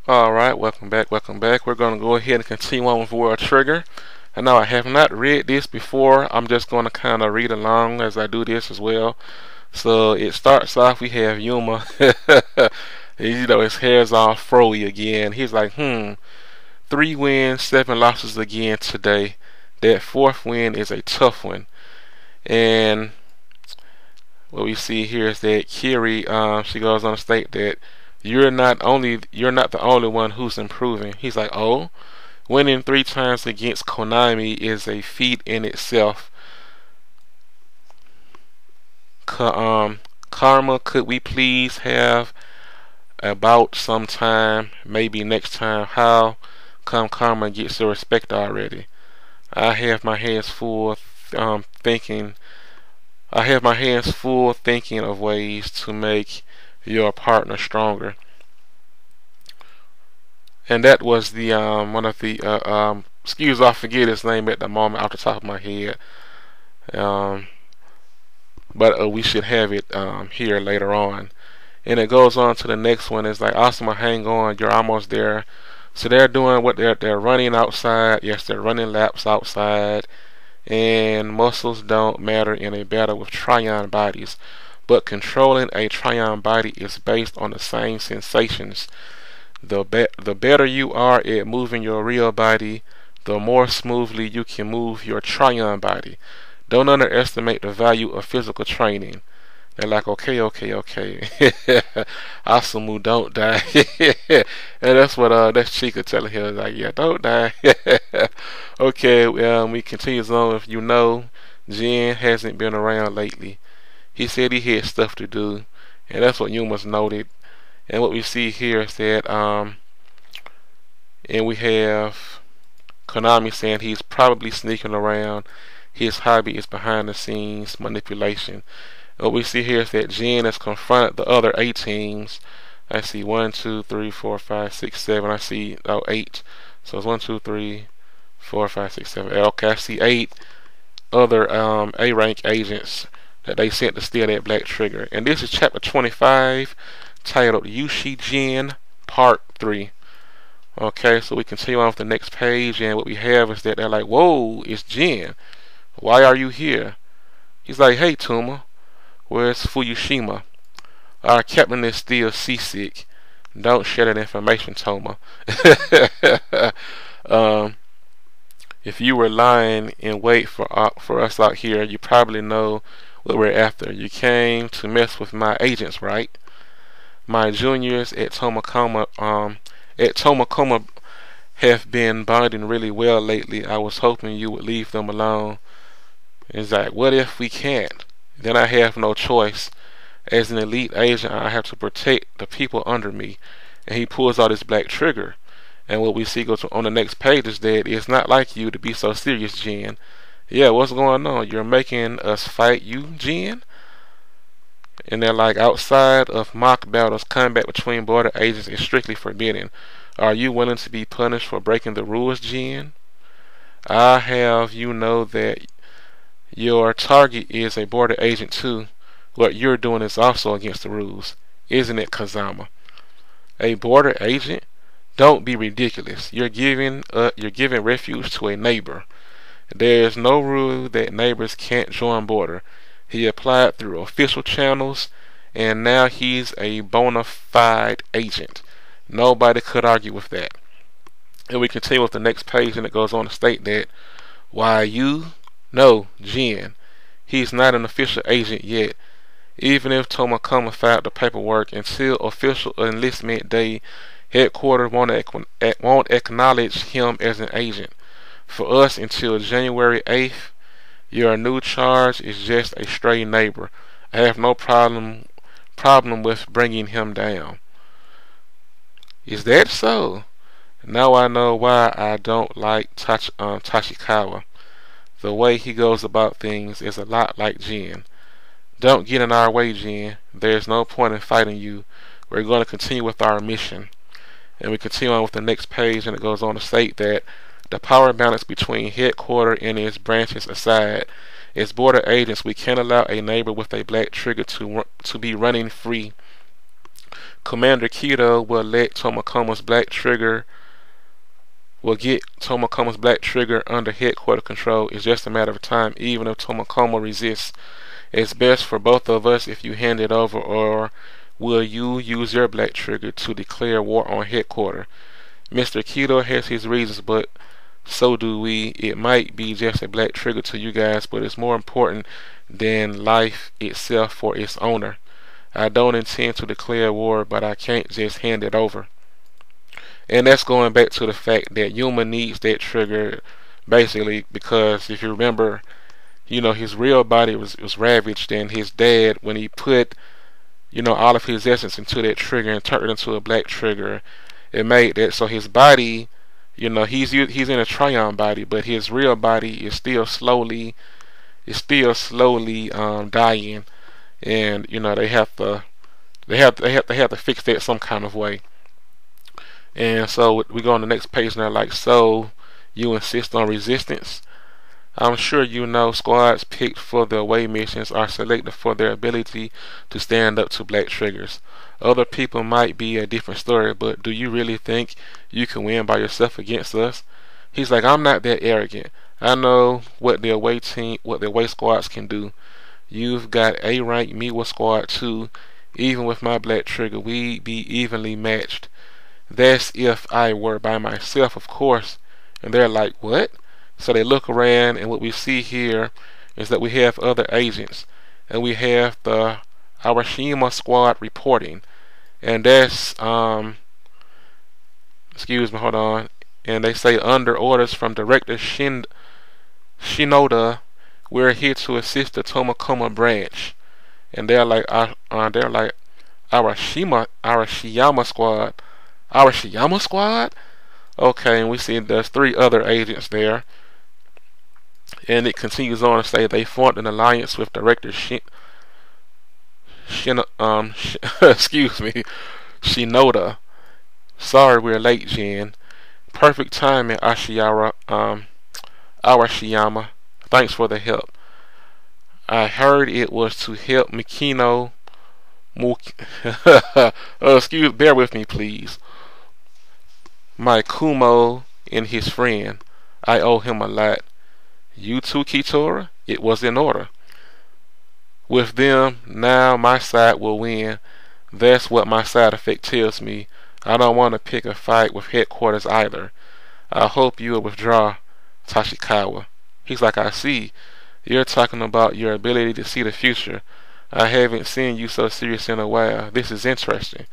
Alright, welcome back, welcome back. We're going to go ahead and continue on with World Trigger. And now I have not read this before. I'm just going to kind of read along as I do this as well. So it starts off, we have Yuma. His hair's all froey again. He's like, 3 wins, 7 losses again today. That fourth win is a tough one. And what we see here is that Kiri, she goes on to state that you're not the only one who's improving. He's like, oh, winning 3 times against Konami is a feat in itself. Karma, could we please have about sometime, maybe next time? How come Karma gets the respect already? I have my hands full thinking. I have my hands full thinking of ways to make your partner stronger. And that was the one of the excuse, I forget his name at the moment off the top of my head. But we should have it here later on. And it goes on to the next one. It's like, awesome, hang on, you're almost there. So they're doing what they're running outside. Yes, they're running laps outside. And muscles don't matter in a battle with Trion bodies. But controlling a Trion body is based on the same sensations. The better you are at moving your real body, the more smoothly you can move your Trion body. Don't underestimate the value of physical training. They're like, okay. Asumu, don't die. And that's what that's Chica telling him, like, yeah, don't die. Okay, we continues on with, Jin hasn't been around lately. He said he had stuff to do, and that's what Yuma's noted. And what we see here is that, and we have Konami saying he's probably sneaking around. His hobby is behind the scenes manipulation. What we see here is that Jin has confronted the other 8 teams. I see 1, 2, 3, 4, 5, 6, 7. I see 8. So it's 1, 2, 3, 4, 5, 6, 7. Okay, I see 8 other A-rank agents that they sent to steal that black trigger. And this is chapter 25, titled Yushi Jin Part 3. Okay, so we continue on with the next page, and what we have is that they're like, whoa, it's Jin. Why are you here? He's like, hey, Tuma, where's Fuyushima? Our captain is still seasick. Don't share that information, Toma. If you were lying in wait for us out here, you probably know what we're after. You came to mess with my agents, right? My juniors at Tomakoma have been bonding really well lately. I was hoping you would leave them alone. It's like, what if we can't? Then I have no choice. As an elite agent, I have to protect the people under me. And he pulls out his black trigger. And what we see goes on the next page is that it's not like you to be so serious, Jin. Yeah, what's going on? You're making us fight you, Jin? And they're like, outside of mock battles, combat between border agents is strictly forbidden. Are you willing to be punished for breaking the rules, Jin? I have you know that your target is a border agent too. What you're doing is also against the rules, isn't it, Kazama? A border agent? Don't be ridiculous. You're giving refuge to a neighbor. There's no rule that neighbors can't join border. He applied through official channels, and now he's a bona fide agent. Nobody could argue with that. And we continue with the next page, and it goes on to state that, why you? No, Jin. He's not an official agent yet. Even if Tomakoma filed the paperwork, until official enlistment day, headquarters won't acknowledge him as an agent. For us, until January 8th, your new charge is just a stray neighbor. I have no problem with bringing him down. Is that so? Now I know why I don't like Tachikawa. The way he goes about things is a lot like Jin. Don't get in our way, Jin. There's no point in fighting you. We're going to continue with our mission. And we continue on with the next page, and it goes on to state that the power balance between headquarters and its branches aside, as border agents, we can't allow a neighbor with a black trigger to be running free. Commander Keto will let Tomokoma's Black Trigger will get Tomokoma's Black Trigger under headquarters control. It's just a matter of time, even if Tomokoma resists. It's best for both of us if you hand it over, or will you use your Black Trigger to declare war on headquarters? Mr. Keto has his reasons, but so do we. It might be just a Black Trigger to you guys, but it's more important than life itself for its owner. I don't intend to declare war, but I can't just hand it over. And that's going back to the fact that Yuma needs that trigger, basically, because if you remember, his real body was ravaged, and his dad, when he put, all of his essence into that trigger and turned it into a Black Trigger, it made that so his body, he's in a Tryon body, but his real body is still slowly dying, and they have to fix that some kind of way. And so we go on the next page now. Like, so you insist on resistance. I'm sure squads picked for the away missions are selected for their ability to stand up to Black Triggers. Other people might be a different story, but do you really think you can win by yourself against us? He's like, I'm not that arrogant. I know what the away squads can do. You've got A rank Miwa squad too. Even with my Black Trigger, we'd be evenly matched. That's if I were by myself, of course. And they're like, what? So they look around, and what we see here is that we have other agents, and we have the Arashima squad reporting, and that's excuse me, hold on. And they say, under orders from Director Shinoda, we're here to assist the Tomokoma branch. And they're like Arashiyama squad. Arashiyama squad? Okay, and we see there's 3 other agents there. And it continues on to say they formed an alliance with Director Shinoda. Sorry we're late, Jen. Perfect timing, Arashiyama. Thanks for the help. I heard it was to help Mikino bear with me, please. My Kumo and his friend. I owe him a lot. You too, Kitora? It was in order. With them, now my side will win. That's what my side effect tells me. I don't want to pick a fight with headquarters either. I hope you will withdraw, Tashikawa. He's like, I see. You're talking about your ability to see the future. I haven't seen you so serious in a while. This is interesting.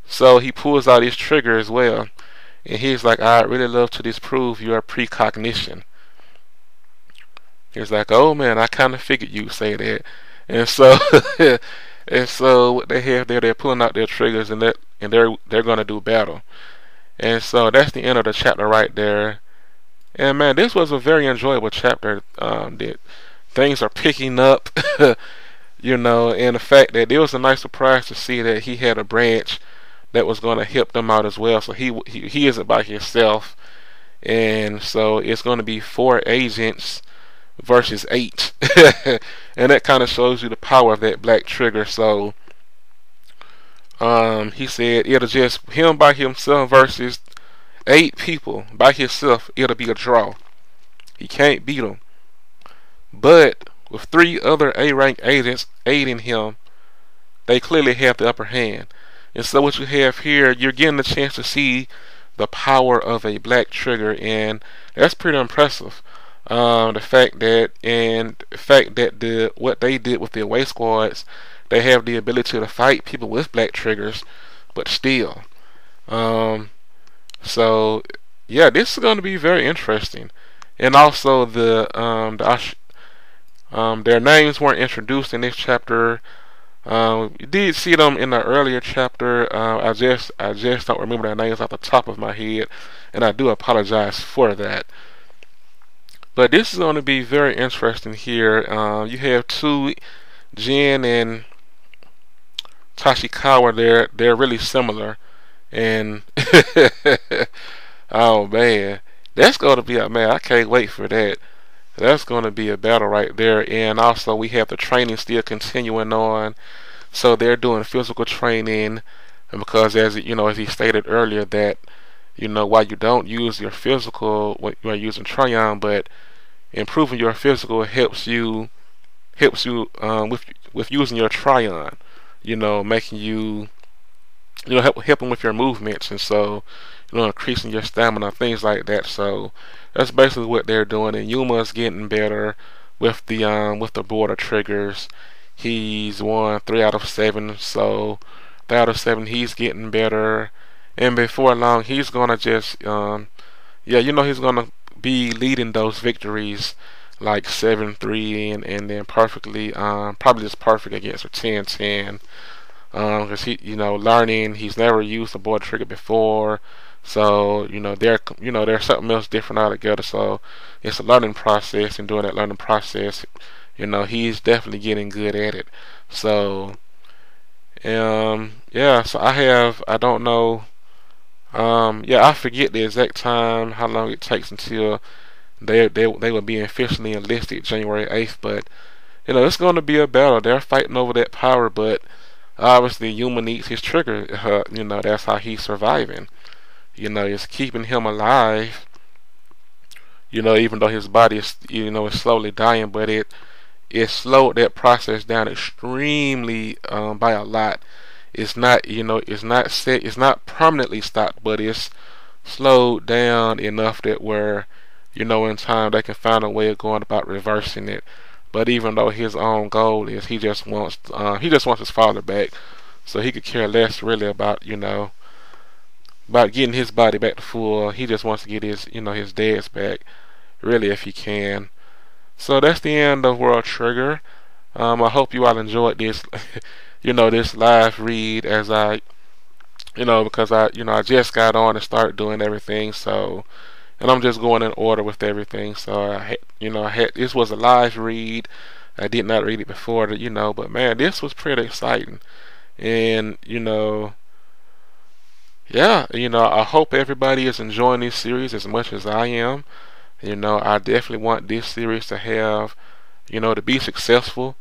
So he pulls out his trigger as well. And he's like, I'd really love to disprove your precognition. He's like, oh man, I kind of figured you'd say that. And so, and so what they have there, they're pulling out their triggers, and they're gonna do battle. And so that's the end of the chapter right there. And man, this was a very enjoyable chapter. That things are picking up, and the fact that it was a nice surprise to see that he had a branch that was going to help them out as well. So he isn't by himself, and so it's going to be 4 agents versus 8, and that kind of shows you the power of that Black Trigger. So he said it'll just him by himself versus 8 people by himself. It'll be a draw. He can't beat them. But with 3 other A-rank agents aiding him, they clearly have the upper hand. And so what you have here, you're getting the chance to see the power of a Black Trigger, and that's pretty impressive. The fact that what they did with the away squads, they have the ability to fight people with Black Triggers, but still. So yeah, this is going to be very interesting. And also their names weren't introduced in this chapter. You did see them in the earlier chapter. I just don't remember their names off the top of my head, and I do apologize for that. But this is going to be very interesting here. You have 2, Jin and Tashikawa. They're really similar, and oh man, that's going to be I can't wait for that. That's going to be a battle right there. And also we have the training still continuing on. So they're doing physical training. And because as he stated earlier that while you don't use your physical when you're using Tryon, but improving your physical helps you with using your Tryon, making you helping with your movements, and so increasing your stamina, things like that. So that's basically what they're doing. And Yuma's getting better with the border triggers. He's won 3 out of 7, so 3 out of 7 he's getting better. And before long, he's gonna just he's gonna be leading those victories like 7-3, and then perfectly probably just perfect against a 10-10. Because he learning, he's never used a border trigger before, so there's something else different altogether. So it's a learning process, and during that learning process, he's definitely getting good at it. So so I don't know, I forget the exact time how long it takes until they will be officially enlisted January 8th, but it's going to be a battle. They're fighting over that power, but obviously Yuma needs his trigger. That's how he's surviving. It's keeping him alive. Even though his body is slowly dying, but it slowed that process down extremely by a lot. It's not it's not permanently stopped, but it's slowed down enough that where in time they can find a way of going about reversing it. But even though his own goal is he just wants his father back, so he could care less really about about getting his body back to full. He just wants to get his dad's back, really, if he can. So that's the end of World Trigger. I hope you all enjoyed this this live read, as I because I just got on and started doing everything. So, and I'm just going in order with everything. So I had this was a live read. I did not read it before, but man, this was pretty exciting. And I hope everybody is enjoying this series as much as I am. I definitely want this series to have, to be successful.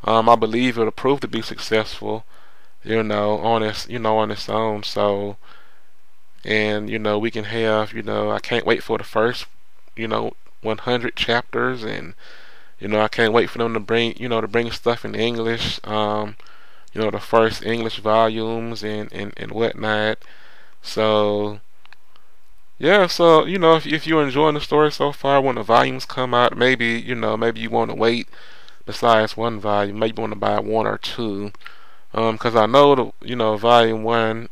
I believe it'll prove to be successful, on its own. So, and we can have, I can't wait for the first, 100 chapters, and I can't wait for them to bring stuff in English. The first English volumes and whatnot. So yeah, so if you're enjoying the story so far, when the volumes come out, maybe maybe you want to wait. Besides one volume, maybe you want to buy 1 or 2. Because I know volume 1.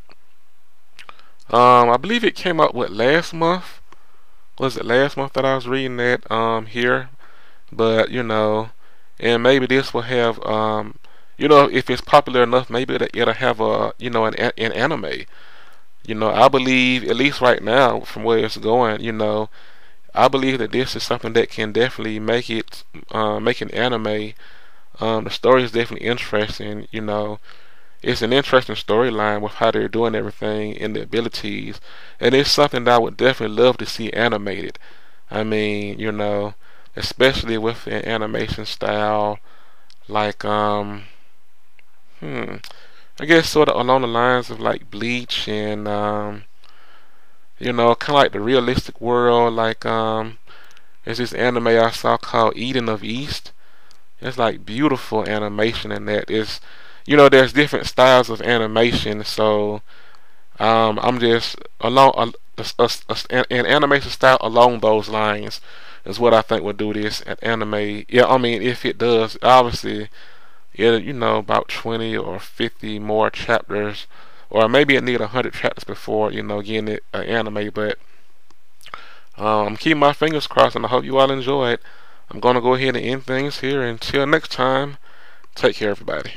I believe it came out last month. Was it last month that I was reading that here? But and maybe this will have if it's popular enough, maybe it'll have an anime. I believe, at least right now, from where it's going, I believe that this is something that can definitely make an anime. The story is definitely interesting. It's an interesting storyline with how they're doing everything and the abilities, and it's something that I would definitely love to see animated. I mean, especially with an animation style like I guess sort of along the lines of like Bleach, and kind of like the realistic world. Like there's this anime I saw called Eden of East. It's like beautiful animation, and that is, there's different styles of animation. So I'm just along an animation style along those lines is what I think will do this at anime. Yeah, I mean, if it does, obviously, yeah, about 20 or 50 more chapters, or maybe it need 100 chapters before getting it anime. But I'm keeping my fingers crossed, and I hope you all enjoy it. I'm gonna go ahead and end things here. Until next time, take care, everybody.